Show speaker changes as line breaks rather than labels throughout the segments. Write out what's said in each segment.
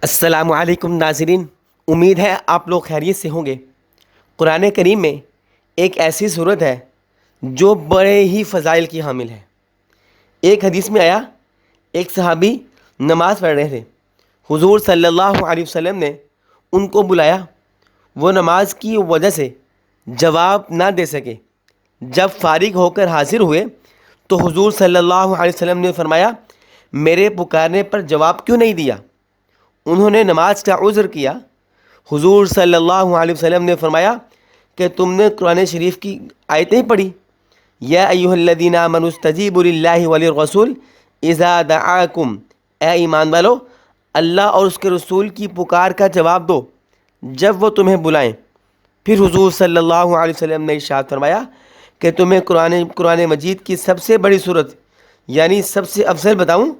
السلام علیکم ناظرین، امید ہے آپ لوگ خیریت سے ہوں گے۔ قرآن کریم میں ایک ایسی صورت ہے جو بڑے ہی فضائل کی حامل ہے۔ ایک حدیث میں آیا، ایک صحابی نماز پڑھ رہے تھے، حضور صلی اللہ علیہ وسلم نے ان کو بلایا، وہ نماز کی وجہ سے جواب نہ دے سکے۔ جب فارغ ہو کر حاضر ہوئے تو حضور صلی اللہ علیہ وسلم نے فرمایا، میرے پکارنے پر جواب کیوں نہیں دیا؟ انہوں نے نماز کا عذر کیا۔ حضور صلی اللہ علیہ وسلم نے فرمایا کہ تم نے قرآن شریف کی آیت نہیں پڑھی، یا ایھا الذین آمنوا استجیبوا للہ وللرسول اذا دعاکم، اے ایمان والو اللہ اور اس کے رسول کی پکار کا جواب دو جب وہ تمہیں بلائیں۔ پھر حضور صلی اللہ علیہ وسلم نے ارشاد فرمایا کہ تمہیں قرآن مجید کی سب سے بڑی صورت یعنی سب سے افضل بتاؤں؟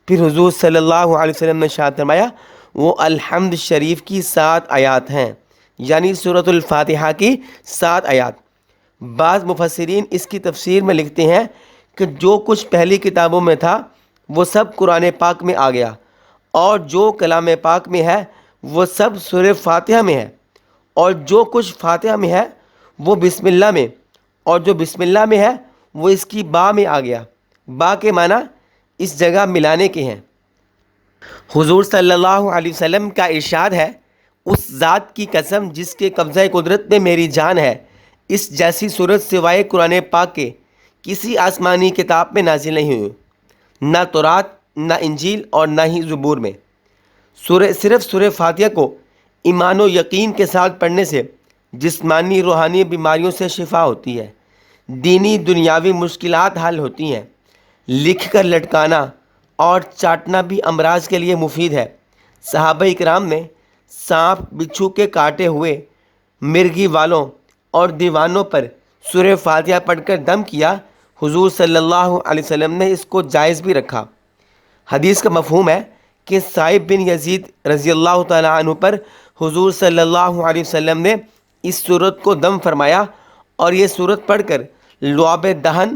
پھر حضور صلی اللہ علیہ وسلم نے ارشاد فرمایا، وہ الحمد شریف کی 7 آیات ہیں، یعنی سورۃ الفاتحہ کی 7 آیات۔ بعض مفسرین اس کی تفسیر میں لکھتے ہیں کہ جو کچھ پہلی کتابوں میں تھا وہ سب قرآن پاک میں آ گیا، اور جو کلام پاک میں ہے وہ سب سورہ فاتحہ میں ہے، اور جو کچھ فاتحہ میں ہے وہ بسم اللہ میں، اور جو بسم اللہ میں ہے وہ اس کی با میں آ گیا۔ با کے معنی اس جگہ ملانے کے ہیں۔ حضور صلی اللہ علیہ وسلم کا ارشاد ہے، اس ذات کی قسم جس کے قبضہ قدرت میں میری جان ہے، اس جیسی صورت سوائے قرآن پاک کے کسی آسمانی کتاب میں نازل نہیں ہوئی، نہ تورات، نہ انجیل اور نہ ہی زبور میں۔ صرف سورہ فاتحہ کو ایمان و یقین کے ساتھ پڑھنے سے جسمانی روحانی بیماریوں سے شفا ہوتی ہے، دینی دنیاوی مشکلات حل ہوتی ہیں۔ لکھ کر لٹکانا اور چاٹنا بھی امراض کے لیے مفید ہے۔ صحابہ کرام نے سانپ بچھو کے کاٹے ہوئے مرغی والوں اور دیوانوں پر سورہ فاتحہ پڑھ کر دم کیا۔ حضور صلی اللہ علیہ وسلم نے اس کو جائز بھی رکھا۔ حدیث کا مفہوم ہے کہ صائب بن یزید رضی اللہ تعالیٰ عنہ پر حضور صلی اللہ علیہ وسلم نے اس صورت کو دم فرمایا، اور یہ صورت پڑھ کر لعاب دہن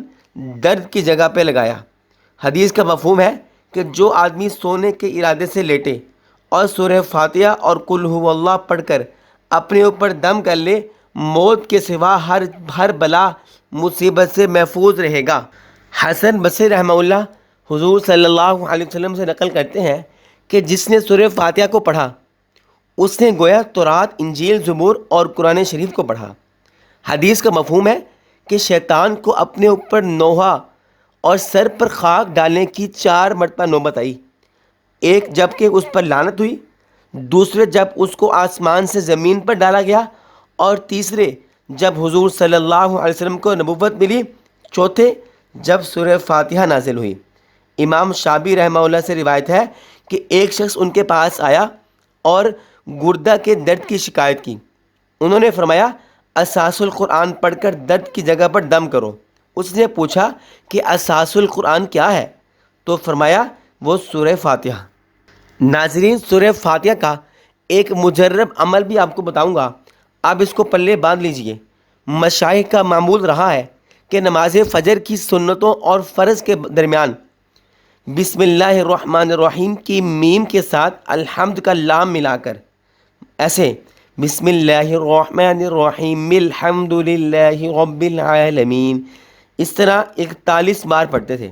درد کی جگہ پہ لگایا۔ حدیث کا مفہوم ہے کہ جو آدمی سونے کے ارادے سے لیٹے اور سورہ فاتحہ اور قل ھو اللہ پڑھ کر اپنے اوپر دم کر لے، موت کے سوا ہر بلا مصیبت سے محفوظ رہے گا۔ حسن بصری رحمہ اللہ حضور صلی اللہ علیہ وسلم سے نقل کرتے ہیں کہ جس نے سورہ فاتحہ کو پڑھا اس نے گویا تورات، انجیل، زبور اور قرآن شریف کو پڑھا۔ حدیث کا مفہوم ہے کہ شیطان کو اپنے اوپر نوحہ اور سر پر خاک ڈالنے کی 4 مرتبہ نوبت آئی، ایک جب کہ اس پر لعنت ہوئی، دوسرے جب اس کو آسمان سے زمین پر ڈالا گیا، اور تیسرے جب حضور صلی اللہ علیہ وسلم کو نبوت ملی، چوتھے جب سورہ فاتحہ نازل ہوئی۔ امام شعبی رحمہ اللہ سے روایت ہے کہ ایک شخص ان کے پاس آیا اور گردہ کے درد کی شکایت کی۔ انہوں نے فرمایا، اساس القرآن پڑھ کر درد کی جگہ پر دم کرو۔ اس نے پوچھا کہ اساس القرآن کیا ہے؟ تو فرمایا، وہ سورہ فاتحہ۔ ناظرین، سورہ فاتحہ کا ایک مجرب عمل بھی آپ کو بتاؤں گا، آپ اس کو پلے باندھ لیجئے۔ مشائخ کا معمول رہا ہے کہ نماز فجر کی سنتوں اور فرض کے درمیان بسم اللہ الرحمن الرحیم کی میم کے ساتھ الحمد کا لام ملا کر ایسے بسم اللہ الرحمن الرحیم الحمد للہ رب العالمین، اس طرح 41 بار پڑھتے تھے۔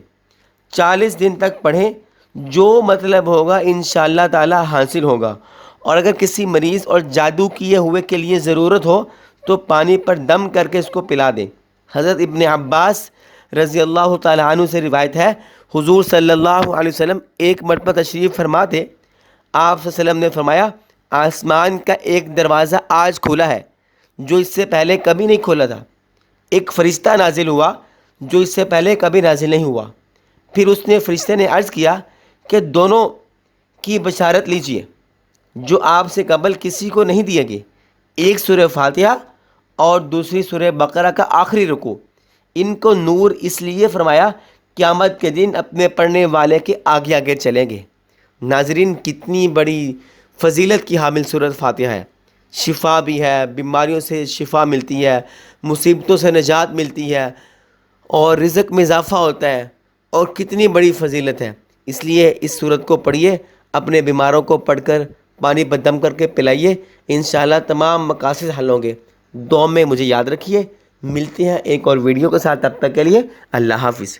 40 دن تک پڑھیں، جو مطلب ہوگا انشاءاللہ تعالی حاصل ہوگا۔ اور اگر کسی مریض اور جادو کیے ہوئے کے لیے ضرورت ہو تو پانی پر دم کر کے اس کو پلا دیں۔ حضرت ابن عباس رضی اللہ تعالی عنہ سے روایت ہے، حضور صلی اللہ علیہ وسلم ایک مرتبہ تشریف فرما تھے۔ آپ صلی اللہ علیہ وسلم نے فرمایا، آسمان کا ایک دروازہ آج کھلا ہے جو اس سے پہلے کبھی نہیں کھولا تھا۔ ایک فرشتہ نازل ہوا جو اس سے پہلے کبھی نازل نہیں ہوا۔ پھر اس نے فرشتے نے عرض کیا کہ دونوں کی بشارت لیجئے جو آپ سے قبل کسی کو نہیں دیے گئے، ایک سورہ فاتحہ اور دوسری سورہ بقرہ کا آخری رکوع۔ ان کو نور اس لیے فرمایا قیامت کے دن اپنے پڑھنے والے کے آگے آگے چلیں گے۔ ناظرین، کتنی بڑی فضیلت کی حامل سورۃ فاتحہ ہے۔ شفا بھی ہے، بیماریوں سے شفا ملتی ہے، مصیبتوں سے نجات ملتی ہے، اور رزق میں اضافہ ہوتا ہے، اور کتنی بڑی فضیلت ہے۔ اس لیے اس سورت کو پڑھیے، اپنے بیماروں کو پڑھ کر پانی پر دم کر کے پلائیے، انشاءاللہ تمام مقاصد حل ہوں گے۔ دعا میں مجھے یاد رکھیے۔ ملتے ہیں ایک اور ویڈیو کے ساتھ، تب تک کے لیے اللہ حافظ۔